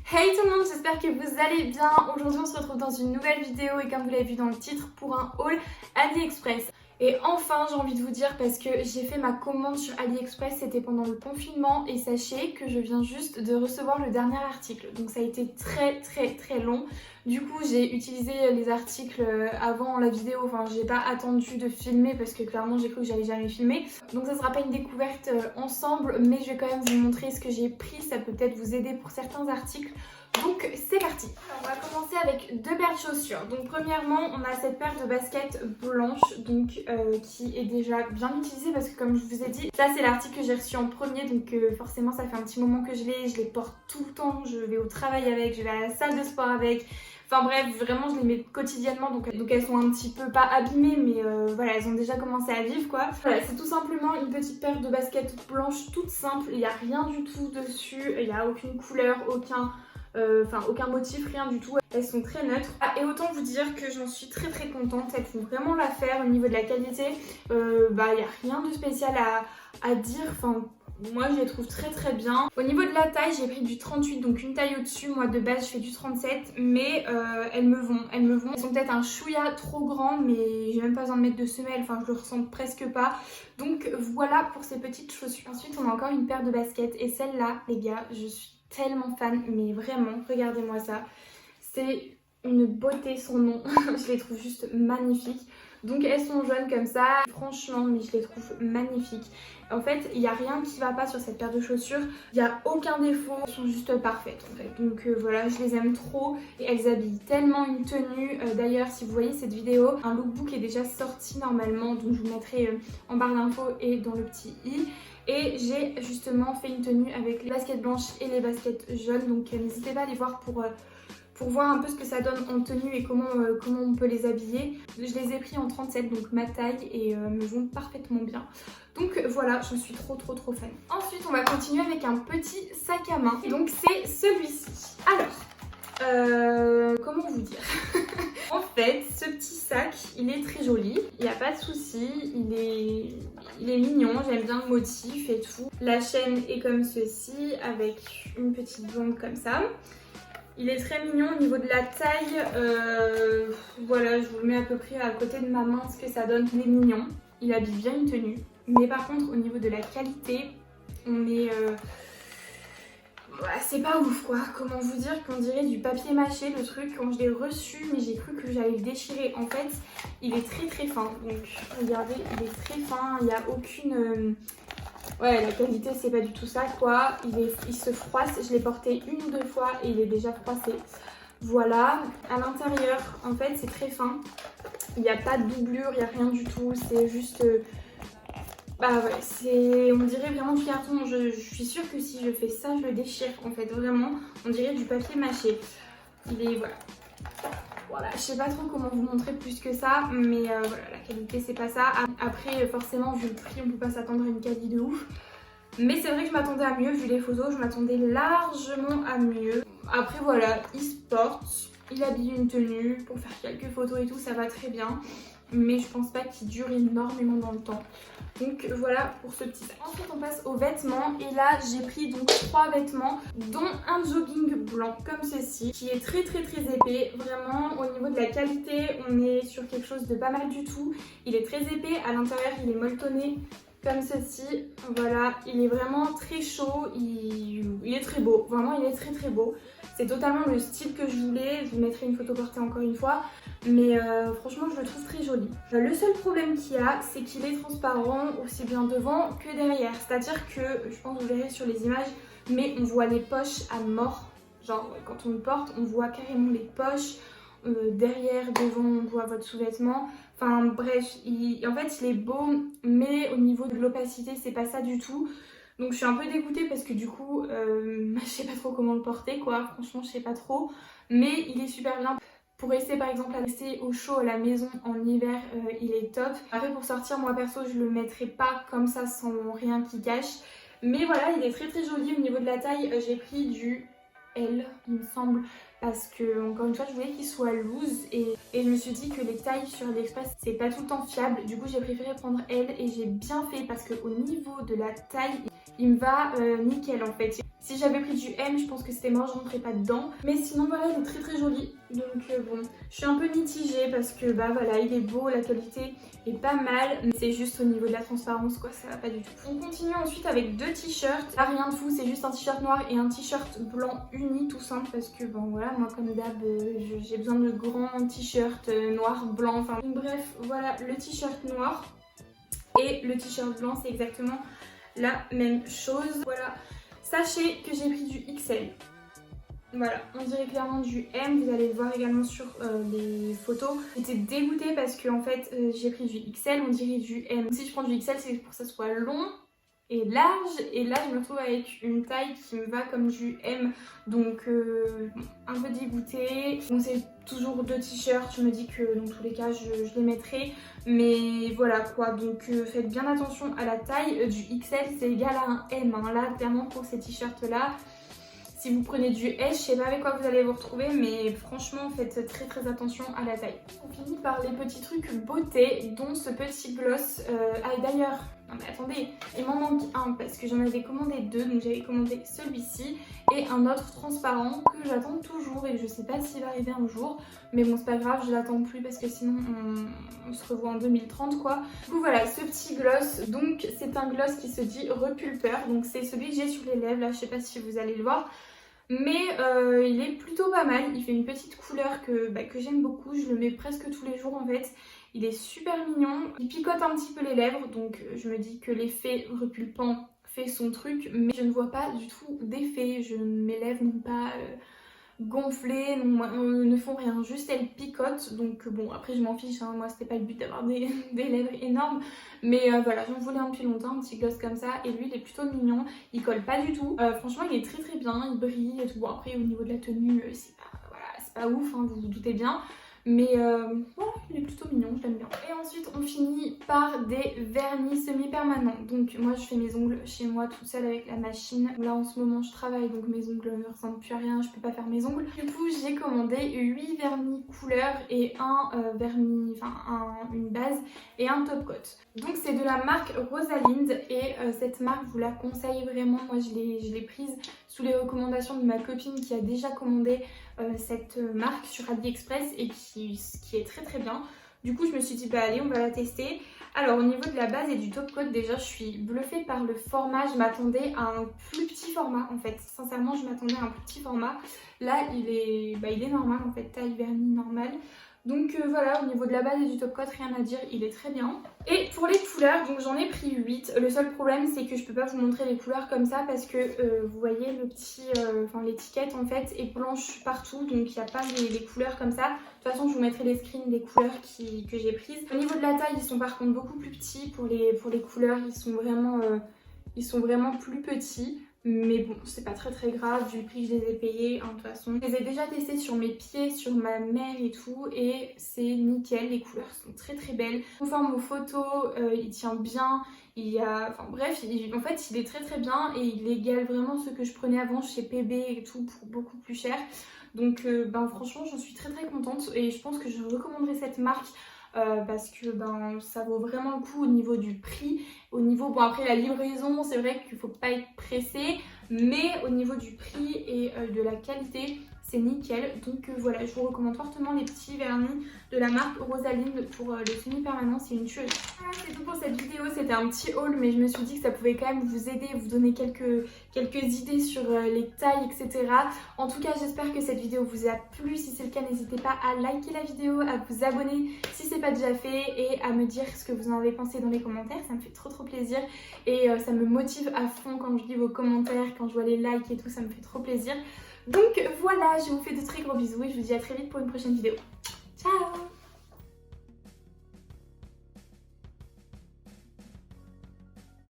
Hey tout le monde, j'espère que vous allez bien. Aujourd'hui on se retrouve dans une nouvelle vidéo et comme vous l'avez vu dans le titre, pour un haul AliExpress. Et enfin j'ai envie de vous dire parce que j'ai fait ma commande sur AliExpress, c'était pendant le confinement et sachez que je viens juste de recevoir le dernier article. Donc ça a été très long. Du coup j'ai utilisé les articles avant la vidéo, enfin j'ai pas attendu de filmer parce que clairement j'ai cru que j'allais jamais filmer. Donc ça sera pas une découverte ensemble mais je vais quand même vous montrer ce que j'ai pris, ça peut peut-être vous aider pour certains articles. Donc c'est parti. Alors, on va commencer avec deux paires de chaussures. Donc premièrement on a cette paire de baskets blanches donc qui est déjà bien utilisée parce que comme je vous ai dit, ça c'est l'article que j'ai reçu en premier donc forcément ça fait un petit moment que je les porte tout le temps, je vais au travail avec, je vais à la salle de sport avec. Enfin bref, vraiment je les mets quotidiennement donc elles sont un petit peu pas abîmées mais voilà, elles ont déjà commencé à vivre quoi. Voilà, c'est tout simplement une petite paire de baskets blanches toute simple, il n'y a rien du tout dessus, il n'y a aucune couleur, aucun motif, rien du tout. Elles sont très neutres. Et autant vous dire que j'en suis très contente, elles font vraiment l'affaire au niveau de la qualité. Il n'y a rien de spécial à dire. Enfin, moi je les trouve très bien. Au niveau de la taille, j'ai pris du 38, donc une taille au-dessus. Moi de base je fais du 37, mais elles me vont. Elles sont peut-être un chouïa trop grand, mais j'ai même pas besoin de mettre de semelle, enfin je le ressens presque pas. Donc voilà pour ces petites chaussures. Ensuite on a encore une paire de baskets et celle-là les gars, je suis tellement fan, mais vraiment, regardez-moi ça. C'est une beauté son nom, je les trouve juste magnifiques. Donc elles sont jaunes comme ça, franchement, mais je les trouve magnifiques. En fait, il n'y a rien qui va pas sur cette paire de chaussures, il n'y a aucun défaut, elles sont juste parfaites en fait. Donc voilà, je les aime trop et elles habillent tellement une tenue. D'ailleurs, si vous voyez cette vidéo, un lookbook est déjà sorti normalement, donc je vous mettrai en barre d'infos et dans le petit i. Et j'ai justement fait une tenue avec les baskets blanches et les baskets jaunes. Donc n'hésitez pas à les voir pour voir un peu ce que ça donne en tenue et comment on peut les habiller. Je les ai pris en 37, donc ma taille, et me vont parfaitement bien. Donc voilà, j'en suis trop fan. Ensuite, on va continuer avec un petit sac à main. Et donc c'est celui-ci. Alors, comment vous dire En fait, ce petit sac, il est très joli, il n'y a pas de souci, il est mignon, j'aime bien le motif et tout. La chaîne est comme ceci, avec une petite blonde comme ça. Il est très mignon au niveau de la taille, voilà, je vous le mets à peu près à côté de ma main, ce que ça donne. Il est mignon, il habille bien une tenue. Mais par contre, au niveau de la qualité, on est... c'est pas ouf quoi, comment vous dire qu'on dirait du papier mâché le truc. Quand je l'ai reçu, mais j'ai cru que j'allais le déchirer. En fait, il est très fin, donc regardez, il est très fin, il n'y a aucune... Ouais, la qualité c'est pas du tout ça quoi, il se froisse, je l'ai porté une ou deux fois et il est déjà froissé. Voilà, à l'intérieur en fait c'est très fin, il n'y a pas de doublure, il n'y a rien du tout, c'est juste... on dirait vraiment du carton. Je suis sûre que si je fais ça, je le déchire en fait, vraiment. On dirait du papier mâché. Il est, voilà, je sais pas trop comment vous montrer plus que ça, mais voilà, la qualité c'est pas ça. Après, forcément, vu le prix, on peut pas s'attendre à une qualité de ouf. Mais c'est vrai que je m'attendais à mieux, vu les photos, je m'attendais largement à mieux. Après voilà, il se porte, il habille une tenue, pour faire quelques photos et tout, ça va très bien. Mais je pense pas qu'il dure énormément dans le temps. Donc voilà pour ce petit sac. Ensuite on passe aux vêtements et là j'ai pris donc 3 vêtements dont un jogging blanc comme ceci qui est très épais. Vraiment au niveau de la qualité on est sur quelque chose de pas mal du tout. Il est très épais, à l'intérieur il est molletonné comme ceci. Voilà, il est vraiment très chaud, il est très beau, vraiment il est très beau. C'est totalement le style que je voulais, je vous mettrai une photo portée encore une fois. Mais franchement je le trouve très joli. Le seul problème qu'il y a c'est qu'il est transparent aussi bien devant que derrière. C'est-à-dire que, je pense que vous verrez sur les images, mais on voit les poches à mort. Genre quand on le porte on voit carrément les poches. Derrière, devant on voit votre sous-vêtement. Enfin bref, en fait il est beau mais au niveau de l'opacité c'est pas ça du tout. Donc je suis un peu dégoûtée parce que du coup je sais pas trop comment le porter quoi, franchement je sais pas trop. Mais il est super bien. Pour rester par exemple à rester au chaud à la maison en hiver, il est top. Après pour sortir, moi perso je le mettrai pas comme ça sans rien qui cache. Mais voilà, il est très joli. Au niveau de la taille, j'ai pris du L il me semble. Parce que encore une fois je voulais qu'il soit loose et je me suis dit que les tailles sur AliExpress c'est pas tout le temps fiable. Du coup j'ai préféré prendre L et j'ai bien fait parce que au niveau de la taille il me va nickel en fait. Si j'avais pris du M, je pense que c'était mort, je rentrais pas dedans. Mais sinon voilà, il est très très joli. Donc bon, je suis un peu mitigée parce que bah voilà, il est beau, la qualité est pas mal. Mais c'est juste au niveau de la transparence quoi, ça va pas du tout. On continue ensuite avec 2 t-shirts. Là rien de fou, c'est juste un t-shirt noir et un t-shirt blanc uni tout simple. Parce que bon voilà, moi comme d'hab, j'ai besoin de grands t-shirts noirs, blancs. Enfin bref, voilà le t-shirt noir. Et le t-shirt blanc, c'est exactement la même chose. Voilà. Sachez que j'ai pris du XL. Voilà, on dirait clairement du M, vous allez le voir également sur les photos. J'étais dégoûtée parce que en fait j'ai pris du XL, on dirait du M. Si je prends du XL, c'est pour que ça soit long et large. Et là je me retrouve avec une taille qui me va comme du M. Donc un peu dégoûtée. Bon, c'est toujours 2 t-shirts, je me dis que dans tous les cas je les mettrai. Mais voilà quoi, donc faites bien attention à la taille. Du XL c'est égal à un M, hein. Là clairement pour ces t-shirts là. Si vous prenez du S, je sais pas avec quoi vous allez vous retrouver, mais franchement faites très très attention à la taille. On finit par les petits trucs beauté, dont ce petit gloss. Ah et d'ailleurs, non mais attendez, il m'en manque un parce que j'en avais commandé 2, donc j'avais commandé celui-ci et un autre transparent que j'attends toujours et je sais pas s'il va arriver un jour. Mais bon c'est pas grave, je l'attends plus parce que sinon on se revoit en 2030 quoi. Du coup voilà ce petit gloss, donc c'est un gloss qui se dit repulpeur, donc c'est celui que j'ai sur les lèvres là, je sais pas si vous allez le voir. Mais il est plutôt pas mal, il fait une petite couleur que j'aime beaucoup, je le mets presque tous les jours en fait. Il est super mignon, il picote un petit peu les lèvres, donc je me dis que l'effet repulpant fait son truc, mais je ne vois pas du tout d'effet, mes lèvres n'ont pas gonflées, ne font rien, juste elles picotent. Donc bon après je m'en fiche, hein, moi c'était pas le but d'avoir des lèvres énormes. Mais voilà, j'en voulais un depuis longtemps, un petit gloss comme ça. Et lui il est plutôt mignon, il colle pas du tout. Franchement il est très très bien, il brille et tout. Bon après au niveau de la tenue c'est pas, voilà, c'est pas ouf, hein, vous vous doutez bien. Mais voilà, il est plutôt mignon, je l'aime bien. Et ensuite on finit par des vernis semi-permanents. Donc moi je fais mes ongles chez moi toute seule avec la machine. Là en ce moment je travaille donc mes ongles ne ressemblent plus à rien, je peux pas faire mes ongles. Du coup j'ai commandé 8 vernis couleur et un vernis, une base et un top coat. Donc c'est de la marque Rosalind et cette marque je vous la conseille vraiment. Moi je l'ai prise sous les recommandations de ma copine qui a déjà commandé cette marque sur AliExpress et qui est très très bien. Du coup je me suis dit bah allez on va la tester. Alors au niveau de la base et du top coat déjà je suis bluffée par le format. Je m'attendais à un plus petit format en fait. Sincèrement je m'attendais à un plus petit format. Là il est normal en fait, taille vernis normale. Donc voilà, au niveau de la base et du top coat, rien à dire, il est très bien. Et pour les couleurs, donc j'en ai pris 8. Le seul problème c'est que je peux pas vous montrer les couleurs comme ça parce que vous voyez le petit, l'étiquette en fait est blanche partout, donc il n'y a pas les couleurs comme ça. De toute façon je vous mettrai les screens des couleurs que j'ai prises. Au niveau de la taille, ils sont par contre beaucoup plus petits pour les couleurs, ils sont vraiment plus petits. Mais bon, c'est pas très très grave vu le prix que je les ai payés, hein, de toute façon. Je les ai déjà testés sur mes pieds, sur ma mère et tout, et c'est nickel, les couleurs sont très très belles. Conforme aux photos, il tient bien, bref, en fait il est très très bien et il égale vraiment ce que je prenais avant chez PB et tout pour beaucoup plus cher. Donc franchement j'en suis très très contente et je pense que je recommanderais cette marque. Parce que ça vaut vraiment le coup au niveau du prix, au niveau, bon après la livraison c'est vrai qu'il faut pas être pressé, mais au niveau du prix et de la qualité c'est nickel. Donc voilà, je vous recommande fortement les petits vernis de la marque Rosalind pour le semi-permanent, c'est une tuerie. Voilà, c'est tout pour cette vidéo, c'était un petit haul mais je me suis dit que ça pouvait quand même vous aider, vous donner quelques idées sur les tailles etc. En tout cas j'espère que cette vidéo vous a plu, si c'est le cas n'hésitez pas à liker la vidéo, à vous abonner si c'est pas déjà fait et à me dire ce que vous en avez pensé dans les commentaires, ça me fait trop plaisir et ça me motive à fond quand je lis vos commentaires, quand je vois les likes et tout, ça me fait trop plaisir. Donc voilà, je vous fais de très gros bisous et je vous dis à très vite pour une prochaine vidéo. Ciao!